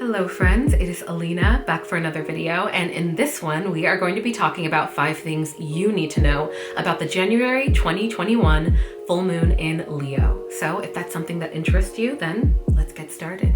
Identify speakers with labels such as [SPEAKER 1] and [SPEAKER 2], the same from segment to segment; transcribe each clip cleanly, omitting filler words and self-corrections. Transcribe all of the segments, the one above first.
[SPEAKER 1] Hello friends, it is Alina back for another video, and in this one we are going to be talking about 5 things you need to know about the January 2021 full moon in Leo. So if that's something that interests you, then let's get started.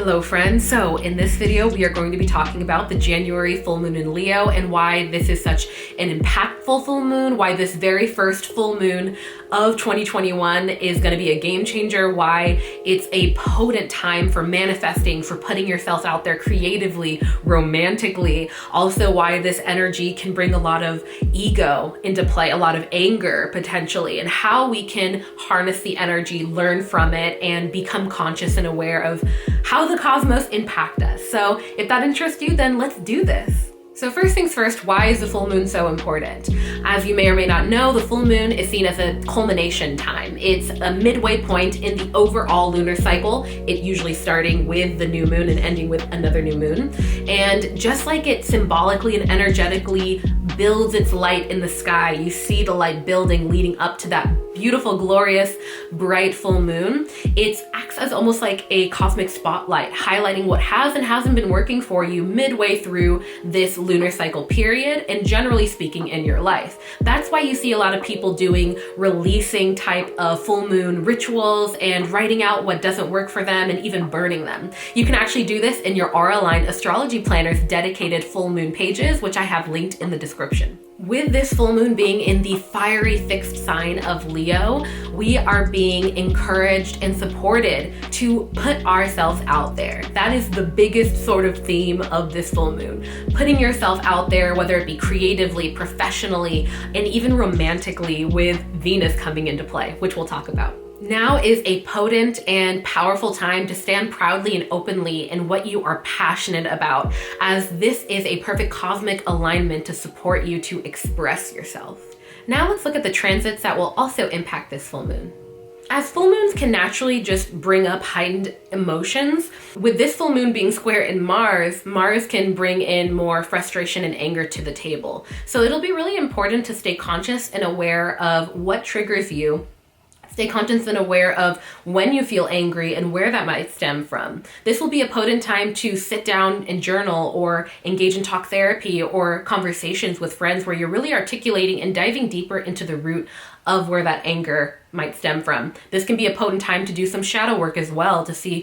[SPEAKER 1] Hello friends, so in this video we are going to be talking about the January full moon in Leo and why this is such an impactful full moon, why this very first full moon of 2021 is going to be a game changer, why it's a potent time for manifesting, for putting yourself out there creatively, romantically, also why this energy can bring a lot of ego into play, a lot of anger potentially, and how we can harness the energy, learn from it, and become conscious and aware of how the cosmos impact us. So if that interests you, then let's do this. So first things first, why is the full moon so important? As you may or may not know, the full moon is seen as a culmination time. It's a midway point in the overall lunar cycle, it usually starting with the new moon and ending with another new moon. And just like it symbolically and energetically builds its light in the sky, you see the light building leading up to that beautiful, glorious, bright full moon. It acts as almost like a cosmic spotlight, highlighting what has and hasn't been working for you midway through this lunar cycle period, and generally speaking in your life. That's why you see a lot of people doing releasing type of full moon rituals and writing out what doesn't work for them and even burning them. You can actually do this in your Auralign astrology planner's dedicated full moon pages, which I have linked in the description. With this full moon being in the fiery fixed sign of Leo, we are being encouraged and supported to put ourselves out there. That is the biggest sort of theme of this full moon. Putting yourself out there, whether it be creatively, professionally, and even romantically, with Venus coming into play, which we'll talk about. Now is a potent and powerful time to stand proudly and openly in what you are passionate about, as this is a perfect cosmic alignment to support you to express yourself. Now let's look at the transits that will also impact this full moon. As full moons can naturally just bring up heightened emotions, with this full moon being square in Mars, Mars can bring in more frustration and anger to the table. So it'll be really important to stay conscious and aware of what triggers you. Stay conscious and aware of when you feel angry and where that might stem from. This will be a potent time to sit down and journal or engage in talk therapy or conversations with friends where you're really articulating and diving deeper into the root of where that anger might stem from. This can be a potent time to do some shadow work as well, to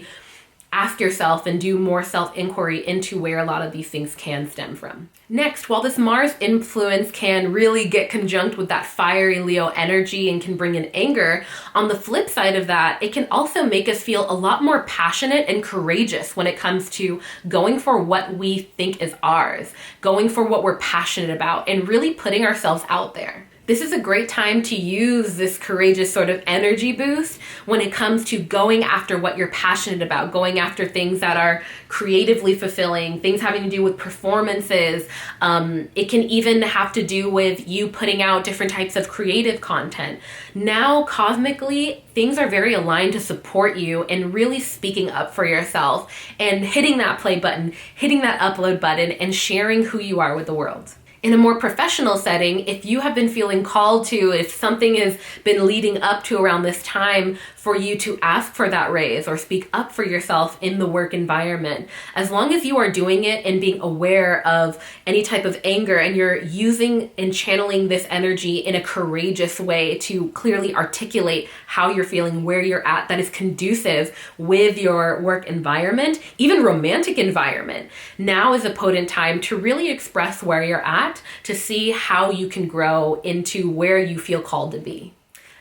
[SPEAKER 1] ask yourself and do more self-inquiry into where a lot of these things can stem from. Next, while this Mars influence can really get conjunct with that fiery Leo energy and can bring in anger, on the flip side of that, it can also make us feel a lot more passionate and courageous when it comes to going for what we think is ours, going for what we're passionate about, and really putting ourselves out there. This is a great time to use this courageous sort of energy boost when it comes to going after what you're passionate about, going after things that are creatively fulfilling, things having to do with performances. It can even have to do with you putting out different types of creative content. Now, cosmically, things are very aligned to support you and really speaking up for yourself and hitting that play button, hitting that upload button, and sharing who you are with the world. In a more professional setting, if you have been feeling called to, if something has been leading up to around this time for you to ask for that raise or speak up for yourself in the work environment, as long as you are doing it and being aware of any type of anger and you're using and channeling this energy in a courageous way to clearly articulate how you're feeling, where you're at, that is conducive with your work environment, even romantic environment, now is a potent time to really express where you're at, to see how you can grow into where you feel called to be.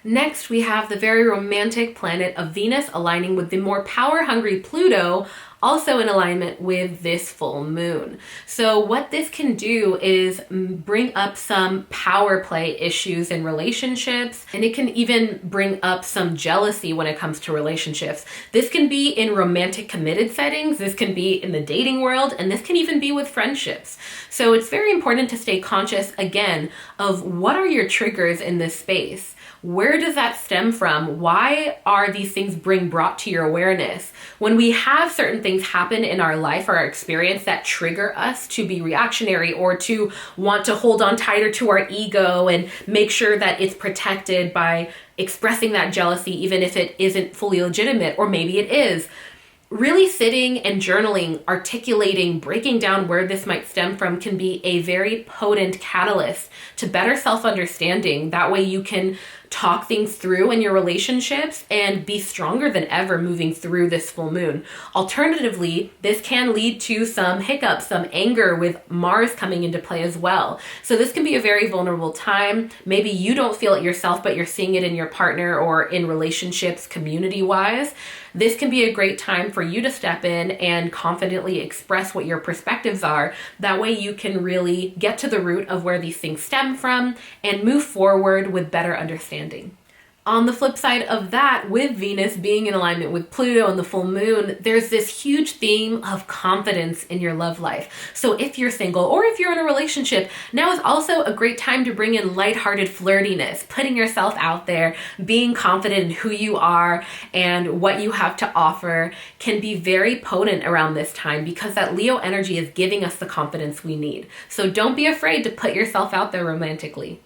[SPEAKER 1] Next, we have the very romantic planet of Venus aligning with the more power-hungry Pluto, also in alignment with this full moon. So what this can do is bring up some power play issues in relationships, and it can even bring up some jealousy when it comes to relationships. This can be in romantic committed settings, this can be in the dating world, and this can even be with friendships. So it's very important to stay conscious, again, of what are your triggers in this space. Where does that stem from? Why are these things being brought to your awareness? When we have certain things happen in our life or our experience that trigger us to be reactionary or to want to hold on tighter to our ego and make sure that it's protected by expressing that jealousy, even if it isn't fully legitimate, or maybe it is. Really sitting and journaling, articulating, breaking down where this might stem from can be a very potent catalyst to better self-understanding. That way you can talk things through in your relationships and be stronger than ever moving through this full moon. Alternatively, this can lead to some hiccups, some anger with Mars coming into play as well. So this can be a very vulnerable time. Maybe you don't feel it yourself, but you're seeing it in your partner or in relationships community-wise. This can be a great time for you to step in and confidently express what your perspectives are. That way you can really get to the root of where these things stem from and move forward with better understanding. On the flip side of that, with Venus being in alignment with Pluto and the full moon, there's this huge theme of confidence in your love life. So if you're single or if you're in a relationship, now is also a great time to bring in lighthearted flirtiness, putting yourself out there, being confident in who you are and what you have to offer can be very potent around this time because that Leo energy is giving us the confidence we need. So don't be afraid to put yourself out there romantically.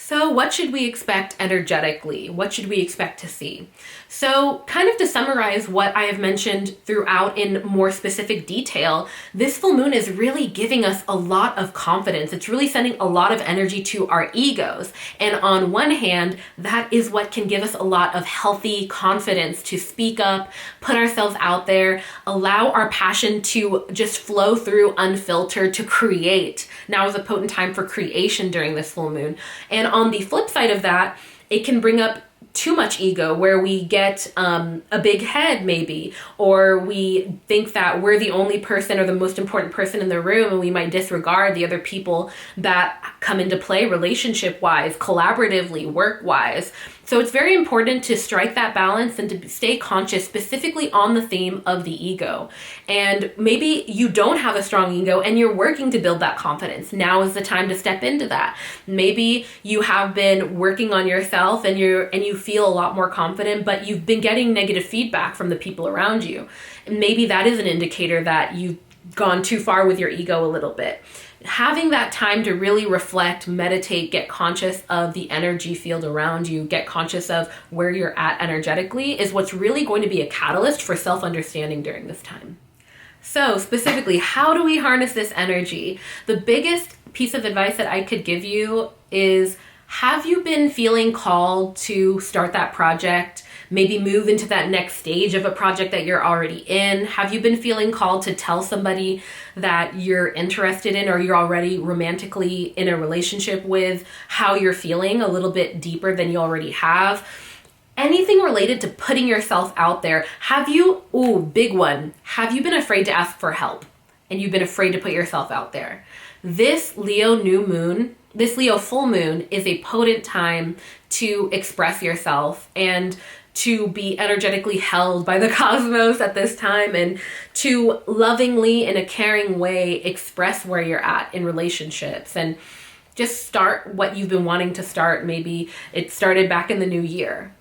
[SPEAKER 1] So what should we expect energetically? What should we expect to see? So kind of to summarize what I have mentioned throughout in more specific detail, this full moon is really giving us a lot of confidence. It's really sending a lot of energy to our egos. And on one hand, that is what can give us a lot of healthy confidence to speak up, put ourselves out there, allow our passion to just flow through unfiltered to create. Now is a potent time for creation during this full moon. And on the flip side of that, it can bring up too much ego where we get a big head maybe, or we think that we're the only person or the most important person in the room and we might disregard the other people that come into play relationship-wise, collaboratively, work-wise. So it's very important to strike that balance and to stay conscious specifically on the theme of the ego. And maybe you don't have a strong ego and you're working to build that confidence. Now is the time to step into that. Maybe you have been working on yourself and you feel a lot more confident, but you've been getting negative feedback from the people around you. And maybe that is an indicator that you've gone too far with your ego a little bit. Having that time to really reflect, meditate, get conscious of the energy field around you, get conscious of where you're at energetically is what's really going to be a catalyst for self-understanding during this time. So specifically, how do we harness this energy? The biggest piece of advice that I could give you is, have you been feeling called to start that project? Maybe move into that next stage of a project that you're already in? Have you been feeling called to tell somebody that you're interested in or you're already romantically in a relationship with how you're feeling a little bit deeper than you already have? Anything related to putting yourself out there. Have you, big one, have you been afraid to ask for help and you've been afraid to put yourself out there? This Leo new moon, this Leo full moon is a potent time to express yourself and to be energetically held by the cosmos at this time and to lovingly, in a caring way, express where you're at in relationships and just start what you've been wanting to start. Maybe it started back in the new year.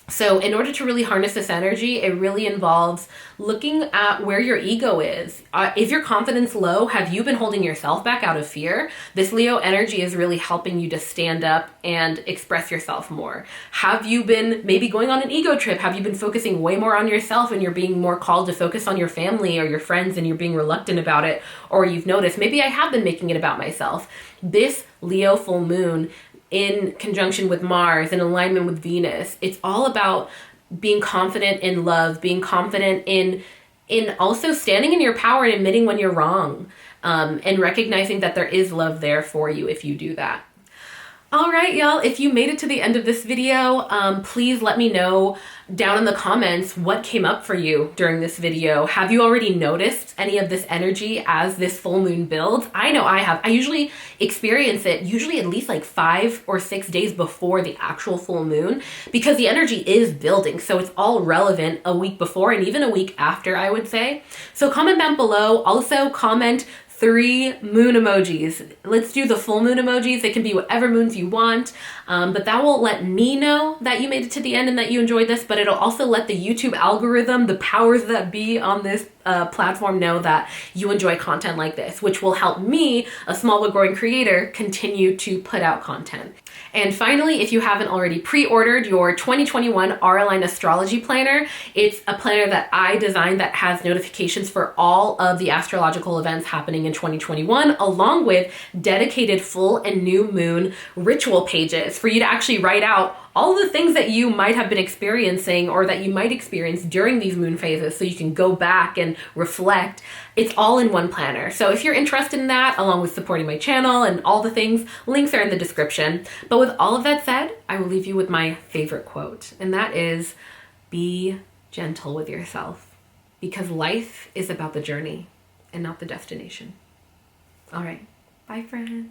[SPEAKER 1] So in order to really harness this energy, it really involves looking at where your ego is. Is your confidence low? Have you been holding yourself back out of fear? This Leo energy is really helping you to stand up and express yourself more. Have you been maybe going on an ego trip? Have you been focusing way more on yourself and you're being more called to focus on your family or your friends and you're being reluctant about it? Or you've noticed, maybe I have been making it about myself. This Leo full moon in conjunction with Mars, in alignment with Venus, it's all about being confident in love, being confident in also standing in your power and admitting when you're wrong, and recognizing that there is love there for you if you do that. All right, y'all, if you made it to the end of this video, please let me know down in the comments what came up for you during this video. Have you already noticed any of this energy as this full moon builds? I know I have. I usually experience it at least like 5 or 6 days before the actual full moon because the energy is building. So it's all relevant a week before and even a week after, I would say. So comment down below. Also comment 3 moon emojis. Let's do the full moon emojis. It can be whatever moons you want, but that will let me know that you made it to the end and that you enjoyed this, but it'll also let the YouTube algorithm, the powers that be on this platform, know that you enjoy content like this, which will help me, a small but growing creator, continue to put out content. And finally, if you haven't already pre-ordered your 2021 Auralign Astrology Planner, it's a planner that I designed that has notifications for all of the astrological events happening in 2021, along with dedicated full and new moon ritual pages for you to actually write out all the things that you might have been experiencing or that you might experience during these moon phases, so you can go back and reflect. It's all in one planner. So if you're interested in that, along with supporting my channel and all the things, links are in the description. But with all of that said, I will leave you with my favorite quote, and that is, be gentle with yourself, because life is about the journey and not the destination. All right, bye friends.